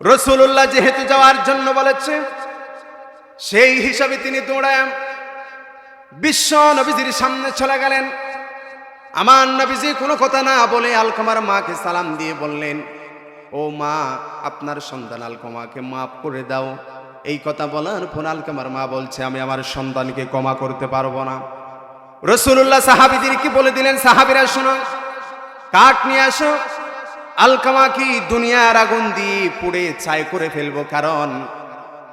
রাসূলুল্লাহ যেহেতু যাওয়ার জন্য বলেছে, সেই হিসাবে তিনি দৌড়ায় বিশ্ব নবীজির সামনে চলে গেলেন। আমার নবীজি কোনো কথা না বলে আলকামার মাকে সালাম দিয়ে বললেন, ও মা, আপনার সন্তান আলকামাকে মাফ করে দাও। এই কথা বলার পর আলকামার মা বলছে, আমি আমার সন্তানকে ক্ষমা করতে পারবো না। রাসূলুল্লাহ সাহাবীদেরকে বলে দিলেন, সাহাবীরা শোনো, কাঠ নিয়ে আসো, আলকামা কি দুনিয়ার আগুন দিয়ে পুড়ে ছাই করে ফেলবো, কারণ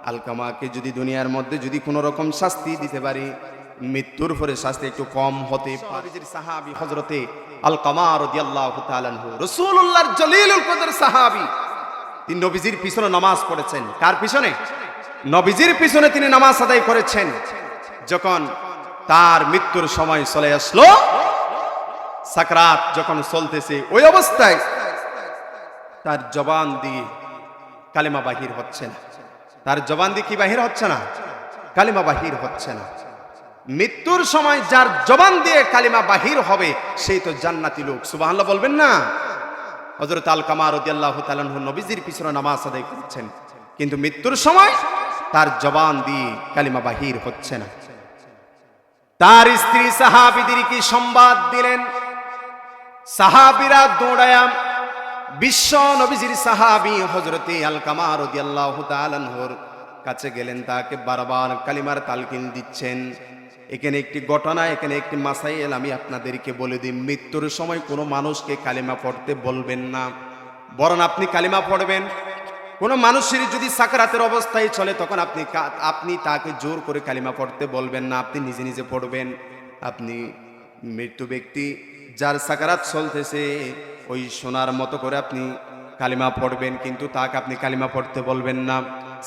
আলকামাকে যদি দুনিয়ার মধ্যে যদি কোনো রকম শাস্তি দিতে পারি, মৃত্যুর পরে শাস্তি একটু কম হতে পারে। সাহাবী হযরতে আলকামা রাদিয়াল্লাহু তাআলা আনহু, রাসূলুল্লাহর জলিলুল কদর সাহাবী, তিনি নবীজির পিছনে নামাজ পড়েছেন। কার পিছনে? নবীজির পিছনে তিনি নামাজ আদায় করেছেন। যখন তার মৃত্যুর সময় চলে আসলো, সাকরাত যখন চলতেছে, ওই অবস্থায় তার জবান দিয়ে কালিমা বাহির হচ্ছে না। তার জবান দিয়ে কি বাহির হচ্ছে না? কালিমা বাহির হচ্ছে না। মৃত্যুর সময় যার জবান দিয়ে কালিমা বাহির হবে, সেই তো জান্নাতি লোক। সুবহানাল্লাহ বলবেন না? হযরত আলকামা রাদিয়াল্লাহু তাআলা আনহু নবীজির পিছনে নামাজ আদায় করছেন, কিন্তু মৃত্যুর সময় তার জবান দিয়ে কালিমা বাহির হচ্ছে না। তার স্ত্রী সাহাবীদেরকে সংবাদ দিলেন। সাহাবীরা দৌড়ায়া বিশ্ব নবীজির সাহাবী হযরতে আলকামা রাদিয়াল্লাহু তাআলা আনহুর কাছে গেলেন, তাকে বারবার কালিমার তালকিন দিচ্ছেন। এখানে একটি ঘটনা, এখানে একটি মাসাইল আমি আপনাদেরকে বলে দিই। মৃত্যুর সময় কোনো মানুষকে কালিমা পড়তে বলবেন না, বরং আপনি কালিমা পড়বেন। কোনো মানুষের যদি সাকরাতের অবস্থায় চলে, তখন আপনি তাকে জোর করে কালিমা পড়তে বলবেন না, আপনি নিজে নিজে পড়বেন। আপনি মৃত্যু ব্যক্তি যার সাকরাত চলতেছে, ওই শোনার মতো করে আপনি কালিমা পড়বেন, কিন্তু তাকে আপনি কালিমা পড়তে বলবেন না।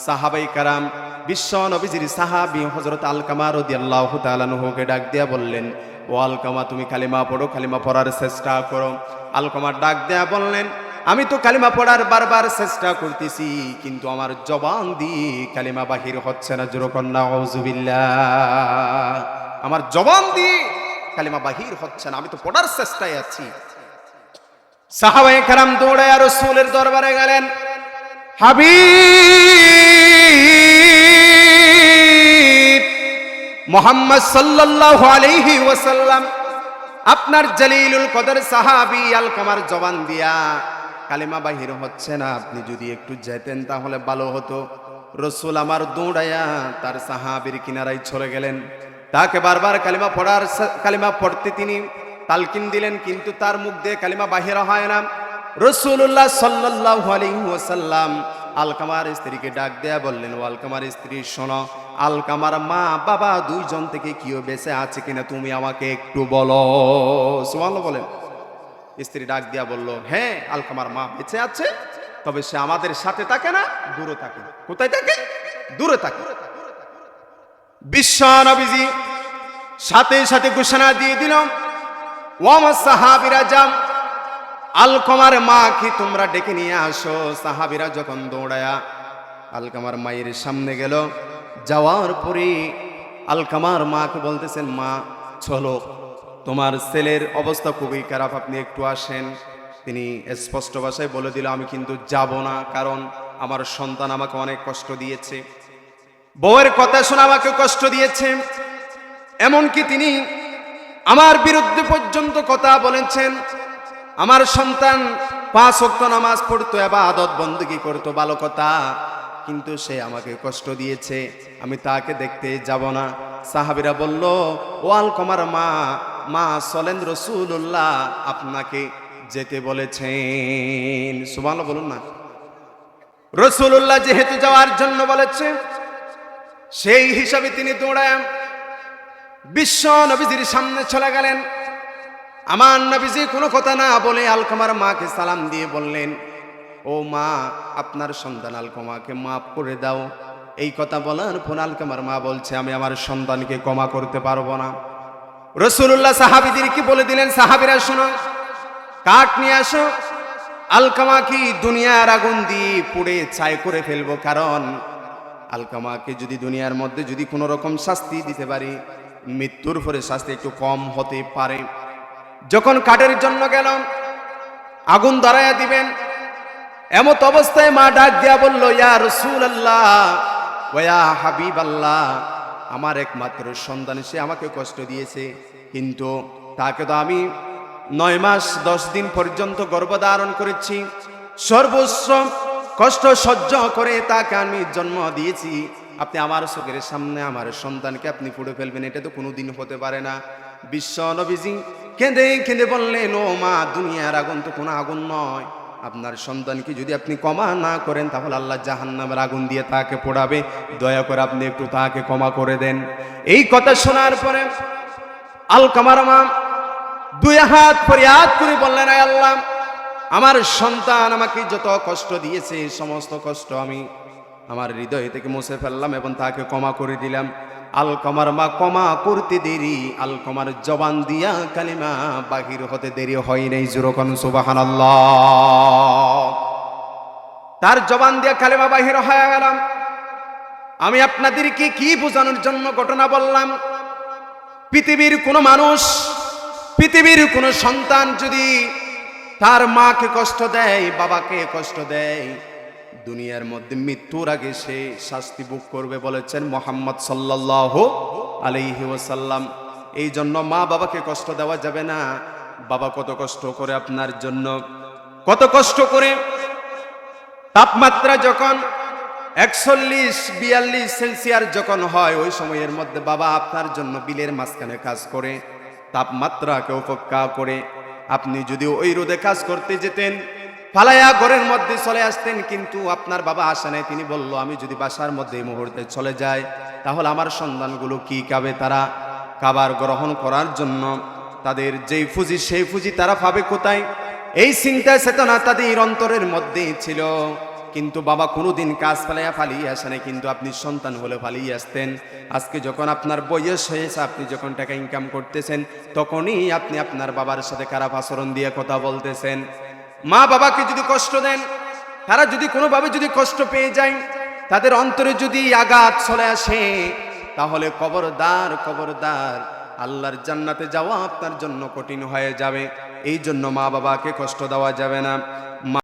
সাহাবাই কারাম বিশ্ব নবীজির সাহাবী হযরত আলকামা রাদিয়াল্লাহু তাআলা আনহুকে ডাক দিয়া বললেন, ও আলকামা, তুমি কালিমা পড়ো, কালিমা পড়ার চেষ্টা করো। আলকামা ডাক দেয়া বললেন, আমি তো কালিমা পড়ার বারবার চেষ্টা করতেছি, কিন্তু আমার জবান দিয়ে কালিমা বাহির হচ্ছে না। জোরে বলেন নাউযুবিল্লাহ। আমার জবান দিয়ে কালিমা বাহির হচ্ছে না, আমি তো পড়ার চেষ্টায় আছি। সাহাবায়ে কেরাম দৌড়ায় রাসূলের দরবারে গেলেন। হাবিব মুহাম্মদ সাল্লাল্লাহু আলাইহি ওয়াসাল্লাম, আপনার জলিলুল কদর সাহাবী আলকামার জবান দিয়া কালিমা বাহির হচ্ছে না, আপনি যদি একটু যেতেন তাহলে ভালো হতো। রাসূল আমার দৌড়ায়া তার সাহাবীর কিনারায় চলে গেলেন। তাকে বারবার কালিমা পড়তে তিনি তালকিন দিলেন, কিন্তু তার মুখ দিয়ে কালিমা বাহির হয় না। রাসূলুল্লাহ সাল্লাল্লাহু আলাইহি ওয়াসাল্লাম আলকামার স্ত্রীকে ডাক দেয়া বললেন, ও আলকামার স্ত্রী শোনো, আলকামার মা বাবা দুইজন থেকে কেউ বেঁচে আছে কিনা তুমি আমাকে একটু বলো। সুবহানাল্লাহ বলেন। স্ত্রী ডাক দিয়া বলল, হ্যাঁ, আলকামার মা বেঁচে আছে, তবে সে আমাদের সাথে থাকে না, দূরে থাকে। কোথায় থাকে? দূরে থাকে। বিশ্ব নবীজি সাথে সাথে ঘোষণা দিয়ে দিল, ও আমার সাহাবীরা, যাও, আলকামার মা কি তোমরা ডেকে নিয়ে আসো। সাহাবীরা যখন দৌড়ায়া আলকামার মায়ের সামনে গেল, যাওয়ার পরে আলকামার মাকে বলতেছেন, মা চলো, তোমার ছেলের অবস্থা খুবই খারাপ, আপনি একটু আসেন। তিনি স্পষ্ট ভাষায় বলে দিল, আমি কিন্তু যাব না, কারণ আমার সন্তান আমাকে অনেক কষ্ট দিয়েছে, বউয়ের কথা শুনে আমাকে কষ্ট দিয়েছে, এমনকি তিনি আমার বিরুদ্ধে পর্যন্ত কথা বলেছেন। আমার সন্তান 5 ওয়াক্ত নামাজ পড়তো, ইবাদত বندگی করতো, ভালো কথা, কিন্তু সে আমাকে কষ্ট দিয়েছে, আমি তাকে দেখতে যাব না। সাহাবীরা বলল, ও আলকামার মা চলেন, রাসূলুল্লাহ আপনাকে যেতে বলেছেন। সুবহানাল্লাহ বলুন না। রাসূলুল্লাহ যেহেতু যাওয়ার জন্য বলেছে, সেই হিসাবে তিনি দৌড়ায় বিশ্ব নবীজির সামনে চলে গেলেন। আমার নবীজি কোনো কথা না বলে আলকামার মাকে সালাম দিয়ে বললেন, ও মা, আপনার সন্তান আলকামাকে মাফ করে দাও। এই কথা বলার পর আলকামার মা বলছে, আমি আমার সন্তানকে ক্ষমা করতে পারবো না। রাসূলুল্লাহ সাহাবীদেরকে বলে দিলেন, সাহাবীরা শোনো, কাঠ নিয়ে আসো, আলকামা কি দুনিয়ার আগুন দিয়ে পুড়ে ছাই করে ফেলবো, কারণ আলকামাকে যদি দুনিয়ার মধ্যে যদি কোনো রকম শাস্তি দিতে পারি, মৃত্যুর পরে শাস্তি একটু কম হতে পারে। যখন কাঠের জন্য গেল, আগুন ধরাইয়া দিবেন, এমত অবস্থায় মা ডাক দিয়া বলল, ইয়া রাসূলুল্লাহ ওয়া ইয়া হাবিবাল্লাহ, আমার একমাত্র সন্তান, সে আমাকে কষ্ট দিয়েছে, কিন্তু তাকে তো আমি 9 মাস 10 দিন পর্যন্ত গর্ভধারণ করেছি, সর্বোচ্চ কষ্ট সহ্য করে তাকে আমি জন্ম দিয়েছি। আপনি আমার চোখের সামনে আমার সন্তানকে আপনি পুড়ে ফেলবেন, এটা তো কোনোদিন হতে পারে না। বিশ্ব নবীজি কেঁদে কেঁদে বললেন, ও মা, দুনিয়ার আগুন তো কোনো আগুন নয়, আপনার সন্তানকে যদি আপনি ক্ষমা না করেন তাহলে আল্লাহ জাহান্নামের আগুন দিয়ে তাকে পোড়াবে, দয়া করে আপনি একটু তাকে ক্ষমা করে দেন। এই কথা শোনার পরে আলকামার মা 2 হাত ফরিয়াদ করে বললেন, আয় আল্লাহ, আমার সন্তান আমাকে যত কষ্ট দিয়েছে সমস্ত কষ্ট আমি আমার হৃদয় থেকে মুছে ফেললাম এবং তাকে ক্ষমা করে দিলাম। আলকামার মা ক্ষমা করতে দেরি, আলকামার জবান দিয়া কালিমা বাহির হতে দেরি হয় নাই। জোরকন সুবহানাল্লাহ। তার জবান দিয়া কালিমা বাহির হয়ে গেলাম। আমি আপনাদেরকে কি বোঝানোর জন্য ঘটনা বললাম, পৃথিবীর কোনো মানুষ, পৃথিবীর কোনো সন্তান যদি তার মাকে কষ্ট দেয়, বাবাকে কষ্ট দেয়, দুনিয়ার মধ্যে মৃত্যুর আগে সে শাস্তি ভোগ করবে, বলেছেন মুহাম্মদ সাল্লাল্লাহু আলাইহি ওয়াসাল্লাম। এই জন্য মা বাবাকে কষ্ট দেওয়া যাবে না। বাবা কত কষ্ট করে আপনার জন্য, কত কষ্ট করে। তাপমাত্রা যখন 41-42 সেলসিয়াস যখন হয়, ওই সময়ের মধ্যে বাবা আপনার জন্য বিলের মাঝখানে কাজ করে, তাপমাত্রাকে উপেক্ষা করে। আপনি যদি ওই রোদে কাজ করতে যেতেন, ফালাইয়া ঘরের মধ্যে চলে আসতেন, কিন্তু আপনার বাবা আসে নাই। তিনি বলল, আমি যদি বাসার মধ্যে এই মুহূর্তে চলে যাই তাহলে আমার সন্তানগুলো কি খাবে? তারা খাবার গ্রহণ করার জন্য তাদের যেই পুঁজি, সেই পুঁজি তারা পাবে কোথায়? এই চিন্তা চেতনা তাদের অন্তরের মধ্যে ছিল। কিন্তু বাবা কোনোদিন কাজ ফালিয়ে আসে নাই, কিন্তু আপনি সন্তান হলে ফালিয়ে আসতেন। আজকে যখন আপনার বয়স হয়েছে, আপনি যখন টাকা ইনকাম করতেছেন, তখনই আপনি আপনার বাবার সাথে খারাপ আচরণ দিয়ে কথা বলতেছেন। মা বাবাকে যদি কষ্ট দেন, তারা যদি কোনোভাবে যদি কষ্ট পেয়ে যায়, তাদের অন্তরে যদি আঘাত চলে আসে, তাহলে খবরদার খবরদার, আল্লাহর জান্নাতে যাওয়া আপনার জন্য কঠিন হয়ে যাবে। এই জন্য মা বাবাকে কষ্ট দেওয়া যাবে না।